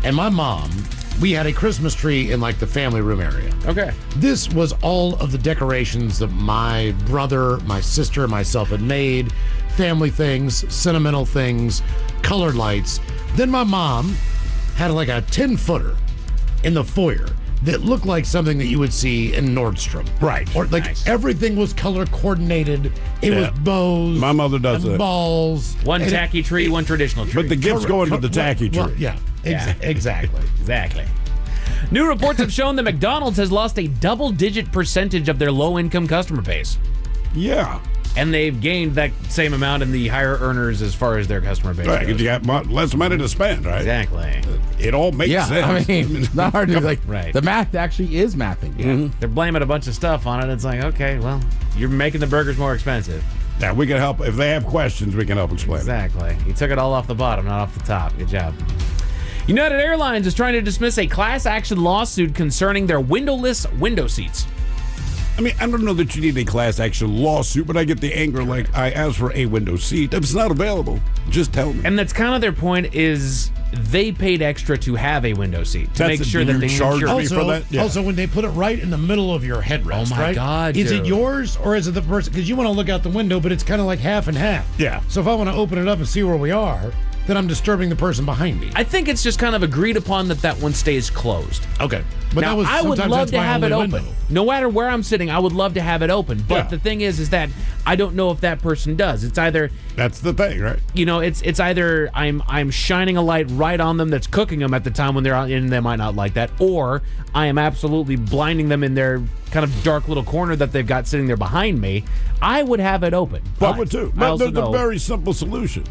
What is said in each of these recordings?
and my mom, we had a Christmas tree in like the family room area. Okay. This was all of the decorations that my brother, my sister, and myself had made. Family things, sentimental things, colored lights. Then my mom had like a 10-footer in the foyer that looked like something that you would see in Nordstrom. Right. Or like everything was color coordinated. It was bows. My mother does and that. balls. One tacky tree, one traditional tree. But the gifts go into the tacky tree. Well, yeah, exactly. Exactly. New reports have shown that McDonald's has lost a double-digit percentage of their low-income customer base. Yeah. And they've gained that same amount in the higher earners as far as their customer base Right, goes. because you got less money to spend, right? Exactly. It all makes Yeah, sense. I mean, it's not hard to like. Right. The math actually is mathing. Yeah. They're blaming a bunch of stuff on it. It's like, okay, well, you're making the burgers more expensive. Yeah, we can help. If they have questions, we can help explain. Exactly. You took it all off the bottom, not off the top. Good job. United Airlines is trying to dismiss a class action lawsuit concerning their windowless window seats. I mean, I don't know that you need a class action lawsuit, but I get the anger like, I asked for a window seat. If it's not available, just tell me. And that's kind of their point is they paid extra to have a window seat to make sure that they charge insure. me for that. Yeah. Also, when they put it right in the middle of your headrest, Oh, my right? God, Is it dude. yours or is it the person? Because you want to look out the window, but it's kind of like half and half. Yeah. So if I want to open it up and see where we are, then I'm disturbing the person behind me. I think it's just kind of agreed upon that one stays closed. Okay. But now, that was, I would sometimes love that's to my have it only open. window. No matter where I'm sitting, I would love to have it open. But Yeah. the thing is that I don't know if that person does. It's either, That's the thing, right? you know, it's either I'm shining a light right on them that's cooking them at the time when they're out, and they might not like that, or I am absolutely blinding them in their kind of dark little corner that they've got sitting there behind me. I would have it open. I But would too. I But also there's a know, very simple solution.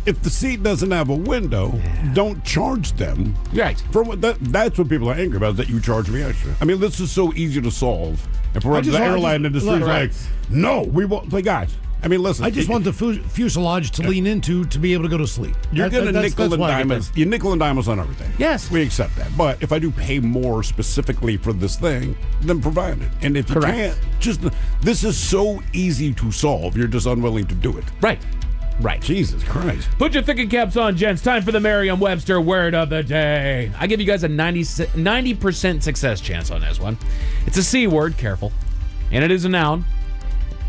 If the seat doesn't have a window, don't charge them. right. For what that's what people are angry about, is that you charge me extra. I mean, this is so easy to solve. And for the airline industry, look, like, no, we won't. Like, guys, I mean, listen. I just want the fuselage to lean into to be able to go to sleep. You're going to nickel and why I dime get us. You nickel and dime us on everything. Yes. We accept that. But if I do pay more specifically for this thing, then provide it. And if you can't, this is so easy to solve. You're just unwilling to do it. Right. Right. Jesus Christ. Put your thinking caps on, gents. Time for the Merriam-Webster word of the day. I give you guys a 90% success chance on this one. It's a C word, careful, and it is a noun.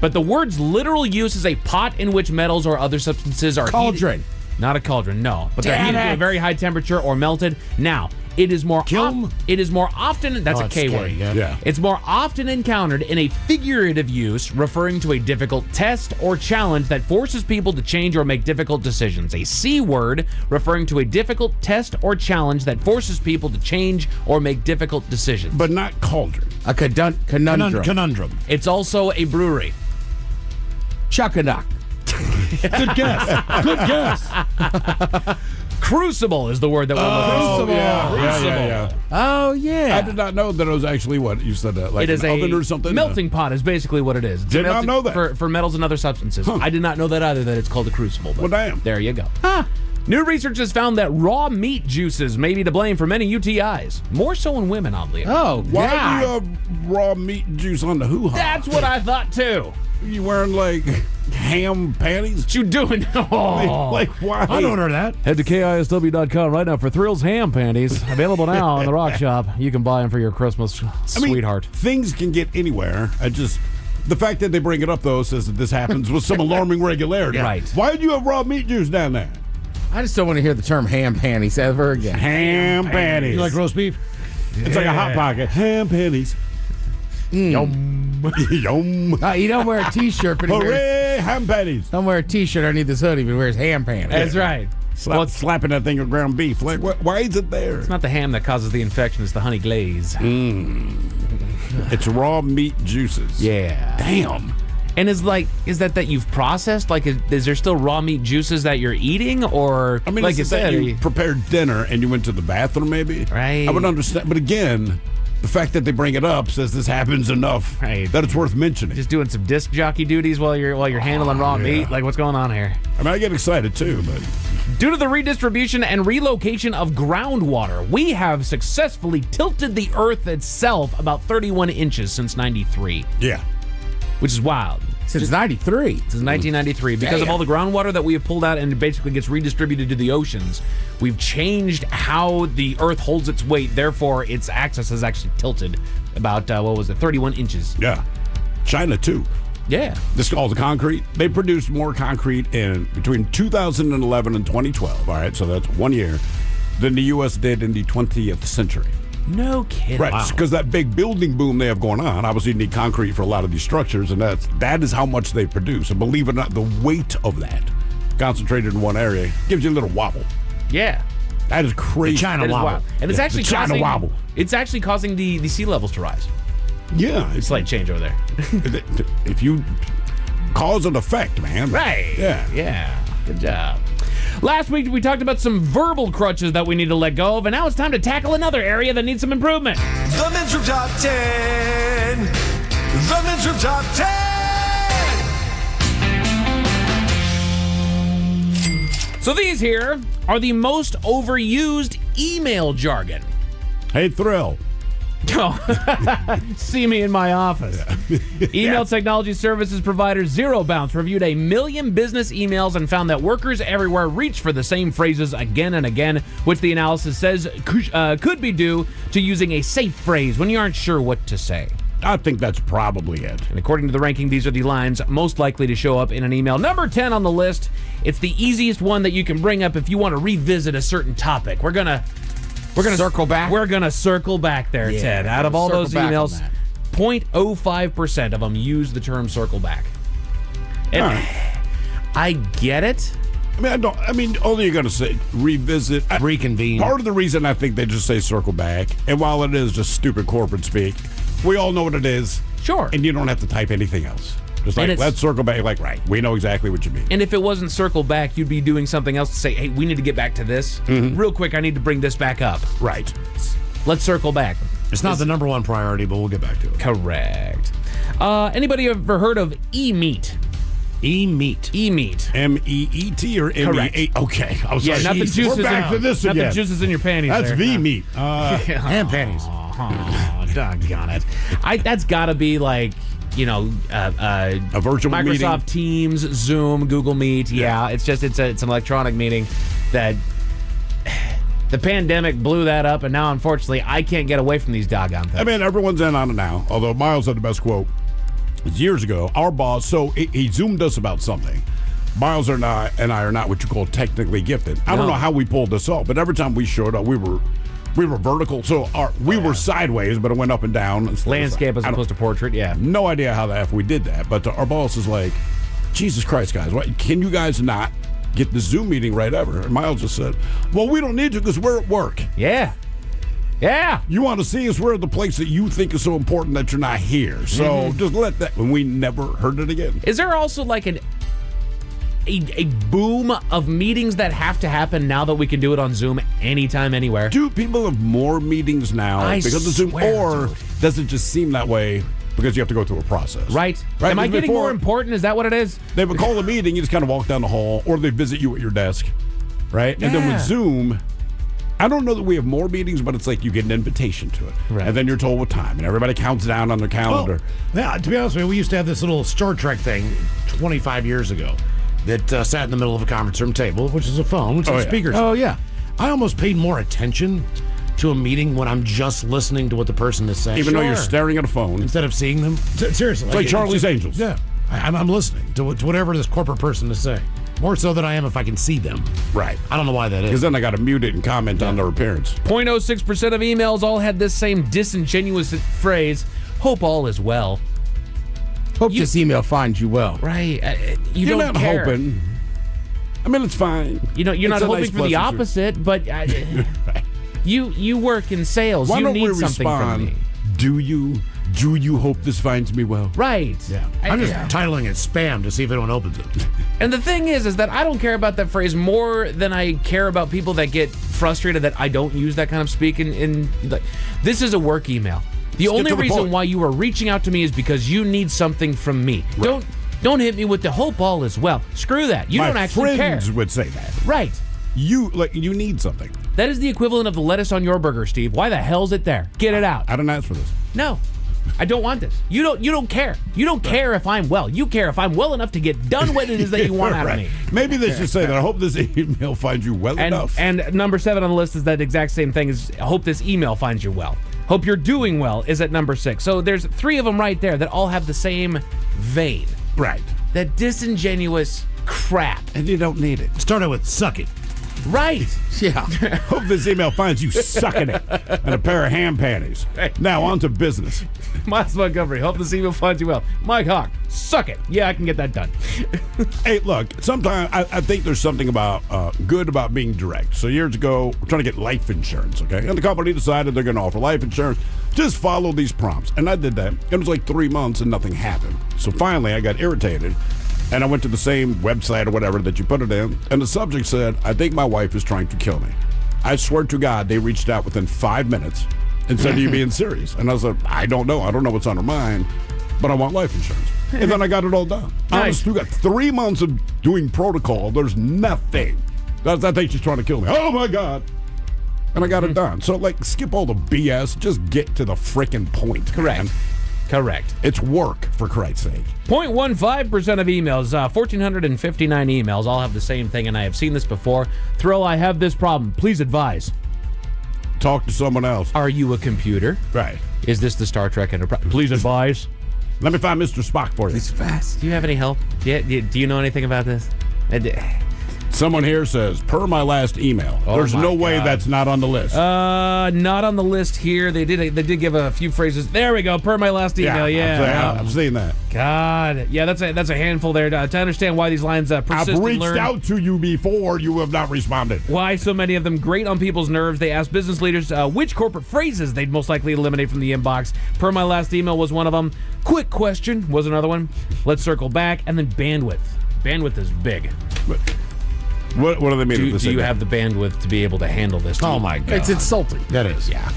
But the word's literal use is a pot in which metals or other substances are Cauldron. heated. Not a cauldron, no. But they're Damn heated to a it. very high temperature or melted. Now, it is more Kiln? it is more often that's Oh, a it's K scary, word. Yeah. It's more often encountered in a figurative use referring to a difficult test or challenge that forces people to change or make difficult decisions. A C word referring to a difficult test or challenge that forces people to change or make difficult decisions. But not cauldron. A conundrum. Conundrum. It's also a brewery. Chuckaduck. Good guess. Good guess. Crucible is the word that we're looking for. Yeah. Oh, yeah. I did not know that it was actually what you said. Like It is an a oven or something. melting pot is basically what it is. It's a Did not melting- know that. For metals and other substances. I did not know that either, that it's called a crucible. But Well, damn. there you go. New research has found that raw meat juices may be to blame for many UTIs. More so in women, oddly enough. Oh, Why God. do you have raw meat juice on the hoo-ha? That's what I thought too. You wearing like ham panties? What you doing? Oh. Like why? I'd order that. Head to KISW.com right now for Thrills Ham Panties. Available now in the Rock Shop. You can buy them for your Christmas, I mean, sweetheart. Things can get anywhere. The fact that they bring it up though says that this happens with some alarming regularity. Right. Why do you have raw meat juice down there? I just don't want to hear the term ham panties ever again. Ham panties. You like roast beef? It's like a hot pocket. Ham panties. Yum. Yum. You don't wear a T-shirt, but he wears, Hooray! Ham patties. don't wear a T-shirt underneath this hoodie, but he wears ham panties. That's right. Slapping that thing with ground beef. Like, why is it there? It's not the ham that causes the infection, it's the honey glaze. It's raw meat juices. Yeah. Damn. And is that you've processed? Like, is there still raw meat juices that you're eating? Or, I mean, like you it's that said, you prepared dinner and you went to the bathroom, maybe. Right. I would understand. But again, the fact that they bring it up says this happens enough Right. that it's worth mentioning. just doing some disc jockey duties while you're handling raw meat? Like, what's going on here? I mean, I get excited too, but Due to the redistribution and relocation of groundwater, we have successfully tilted the Earth itself about 31 inches since 93, yeah. which is wild. Since 93. Since 1993. Because of all the groundwater that we have pulled out and it basically gets redistributed to the oceans, we've changed how the Earth holds its weight. Therefore, its axis has actually tilted about, 31 inches. Yeah. China, too. Yeah. This is all the concrete. They produced more concrete in between 2011 and 2012. All right, so that's 1 year, than the U.S. did in the 20th century. No kidding. Right, because that big building boom they have going on, obviously you need concrete for a lot of these structures, and that is how much they produce. And believe it or not, the weight of that concentrated in one area gives you a little wobble. Yeah. That is crazy. The China wobble. Wild. And it's actually the China causing, wobble. It's actually causing the sea levels to rise. Yeah. It's Slight change over there. if you cause and effect, man. Right. Yeah. Yeah. Good job. Last week, we talked about some verbal crutches that we need to let go of, and now it's time to tackle another area that needs some improvement. The Men's Room Top 10. The Men's Room Top 10. So these here are the most overused email jargon. Hey, Thrill. See me in my office. Email technology services provider Zero Bounce reviewed 1 million business emails and found that workers everywhere reach for the same phrases again and again, which the analysis says could be due to using a safe phrase when you aren't sure what to say. I think that's probably it. And according to the ranking, these are the lines most likely to show up in an email. Number 10 on the list. It's the easiest one that you can bring up if you want to revisit a certain topic. We're gonna circle back. We're gonna circle back there, Yeah, Ted. Out of all circle those back on emails, that. 0.05% of them use the term circle back. And I get it. I mean, all you're going to say, revisit. Reconvene. Part of the reason I think they just say circle back, and while it is just stupid corporate speak, we all know what it is. Sure. And you don't have to type anything else. Just And like, it's- let's circle back. Like, right, we know exactly what you mean. And if it wasn't circle back, you'd be doing something else to say, hey, we need to get back to this. Real quick, I need to bring this back up. Right. Let's circle back. It's not the number one priority, but we'll get back to it. Correct. Anybody ever heard of e-meat? E-meat. E-meat. M-E-E-T or M-E-A? Okay. I was Yeah, like, not the geez, juices. we're back to this not again. the juices in your panties. That's there. V-meat. And panties. Oh, doggone it. That's got to be like, a virtual Microsoft meeting. Teams, Zoom, Google Meet. Yeah, it's an electronic meeting that the pandemic blew that up, and now unfortunately I can't get away from these doggone things. I mean, everyone's in on it now. Although Miles had the best quote. It's years ago, our boss, he zoomed us about something. Miles and I are not what you call technically gifted. I don't know how we pulled this off, but every time we showed up, we were vertical, so we were sideways, but it went up and down. Landscape as I don't- opposed to portrait, yeah. No idea how the F we did that, but our boss is like, Jesus Christ, guys, what, can you guys not get the Zoom meeting right ever? And Miles just said, well, we don't need to because we're at work. Yeah. Yeah. You want to see us, we're at the place that you think is so important that you're not here. So just let that, and we never heard it again. Is there also like a boom of meetings that have to happen now that we can do it on Zoom anytime, anywhere? Do people have more meetings now I because of Zoom, swear, or dude. does it just seem that way because you have to go through a process? Right. Right, Am I because getting before- more important? Is that what it is? They would call a meeting, you just kind of walk down the hall, or they visit you at your desk, right? And then Yeah. with Zoom, I don't know that we have more meetings, but it's like you get an invitation to it. Right. And then you're told what time, and everybody counts down on their calendar. Well, yeah, to be honest with you, we used to have this little Star Trek thing 25 years ago that sat in the middle of a conference room table, which is a phone, which is yeah. speakers. Oh, yeah. I almost paid more attention to a meeting when I'm just listening to what the person is saying. Even though you're staring at a phone. Instead of seeing them. Seriously. It's like Charlie's just- Angels. Yeah. I'm listening to whatever this corporate person is saying. More so than I am if I can see them. Right. I don't know why that Because is. then I got to mute it and comment on their appearance. 0.06% of emails all had this same disingenuous phrase, hope all is well. Hope this email finds you well. Right. You You're don't not care. hoping. I mean, it's fine. You know, you're It's not a hoping nice for the pleasantry. opposite, but you work in sales. Why you don't need we something respond? from me. Do you hope this finds me well? Right. Yeah. I'm just titling it spam to see if anyone opens it. And the thing is that I don't care about that phrase more than I care about people that get frustrated that I don't use that kind of speak. In like, this is a work email. The Let's get only to the reason point. why you are reaching out to me is because you need something from me. Right. Don't hit me with the hope all is well. Screw that. You My don't actually care. friends would say that. Right. You need something. That is the equivalent of the lettuce on your burger, Steve. Why the hell's it there? Get it out. I didn't ask for this. No. I don't want this. You don't care. You don't care if I'm well. You care if I'm well enough to get done what it is that you want out of me. Maybe they should say that. I hope this email finds you well enough. And number 7 on the list is that exact same thing. Is I hope this email finds you well. Hope you're doing well is at number 6. So there's 3 of them right there that all have the same vein. Right. That disingenuous crap. And you don't need it. Started with suck it. Right. Yeah. Hope this email finds you sucking it and a pair of hand panties. Now on to business. Miles Montgomery, hope this email finds you well. Mike Hawk, suck it. Yeah, I can get that done. Hey, look, sometimes I think there's something about good about being direct. So years ago, we're trying to get life insurance, okay? And the company decided they're going to offer life insurance. Just follow these prompts. And I did that. It was like 3 months and nothing happened. So finally, I got irritated. And I went to the same website or whatever that you put it in. And the subject said, I think my wife is trying to kill me. I swear to God, they reached out within 5 minutes and said, are you being serious? And I was like, I don't know. I don't know what's on her mind, but I want life insurance. And then I got it all done. Nice. We got 3 months of doing protocol. There's nothing. I think she's trying to kill me. Oh, my God. And I got it done. So, like, skip all the BS. Just get to the freaking point. Correct. Man. Correct. It's work, for Christ's sake. 0.15% of emails, 1,459 emails, all have the same thing, and I have seen this before. Thrill, I have this problem. Please advise. Talk to someone else. Are you a computer? Right. Is this the Star Trek Enterprise? Please advise. Let me find Mr. Spock for you. He's fast. Do you have any help? Do you know anything about this? Someone here says, per my last email. Oh, There's my no way God. that's not on the list. Not on the list here. They did give a few phrases. There we go. Per my last email. Yeah. I've seen that. God. Yeah, that's a handful there to understand why these lines persist I've and reached learn. out to you before. You have not responded. Why so many of them grate on people's nerves. They asked business leaders which corporate phrases they'd most likely eliminate from the inbox. Per my last email was one of them. Quick question was another one. Let's circle back. And then bandwidth. Bandwidth is big. What do they mean? Do you have the bandwidth to be able to handle this? Oh, my God. It's insulting. That is. Yeah.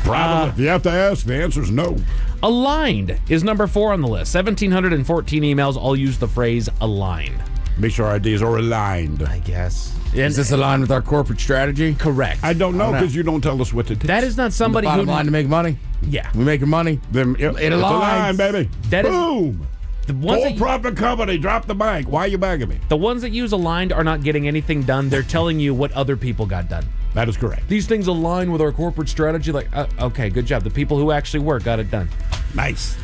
Probably. If you have to ask, the answer is no. Aligned is number 4 on the list. 1,714 emails all use the phrase aligned. Make sure our ideas are aligned. I guess. Is this aligned with our corporate strategy? Correct. I don't know I don't know. because you don't tell us what to do. That is not somebody Bottom who. line to make money. Yeah. We making money. Then it's aligns. aligned, baby. That is- Boom. The ones, Full that, profit company. Drop the mic. Why are you bagging me? the ones that use aligned are not getting anything done. They're telling you what other people got done. That is correct. These things align with our corporate strategy. Like, okay, good job. The people who actually work got it done. Nice.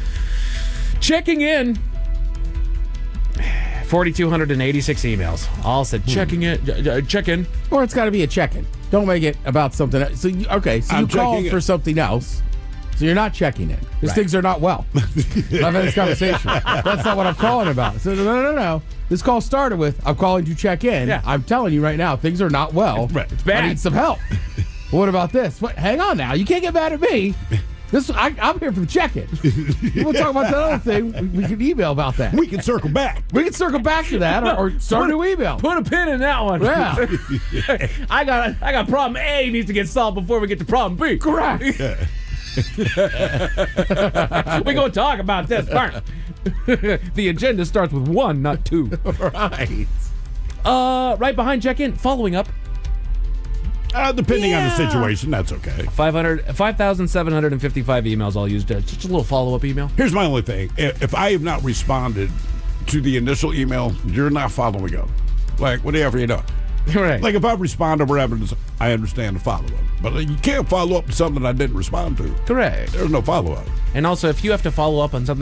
Checking in. 4,286 emails. All said checking in. Check in. Or it's got to be a check-in. Don't make it about something else. So you I'm called checking for it. something else. So you're not checking in. Because things are not well. I've had this conversation. That's not what I'm calling about. So no. This call started with, I'm calling to check in. Yeah. I'm telling you right now, things are not well. It's bad. I need some help. What about this? What? Hang on now. You can't get mad at me. I'm here for the check-in. You want to talk about that other thing? We can email about that. We can circle back. We can circle back to that or start a new email. Put a pin in that one. Yeah. I got problem A needs to get solved before we get to problem B. Correct. We're going to talk about this first. The agenda starts with 1, not 2. Right. Right behind check-in, following up. Depending on the situation, that's okay. 5,755 emails all used. Just a little follow-up email. Here's my only thing. If I have not responded to the initial email, you're not following up. Like, whatever you know. Right. Like, if I respond to whatever, I understand the follow-up. But you can't follow up to something I didn't respond to. Correct. There's no follow-up. And also, if you have to follow up on something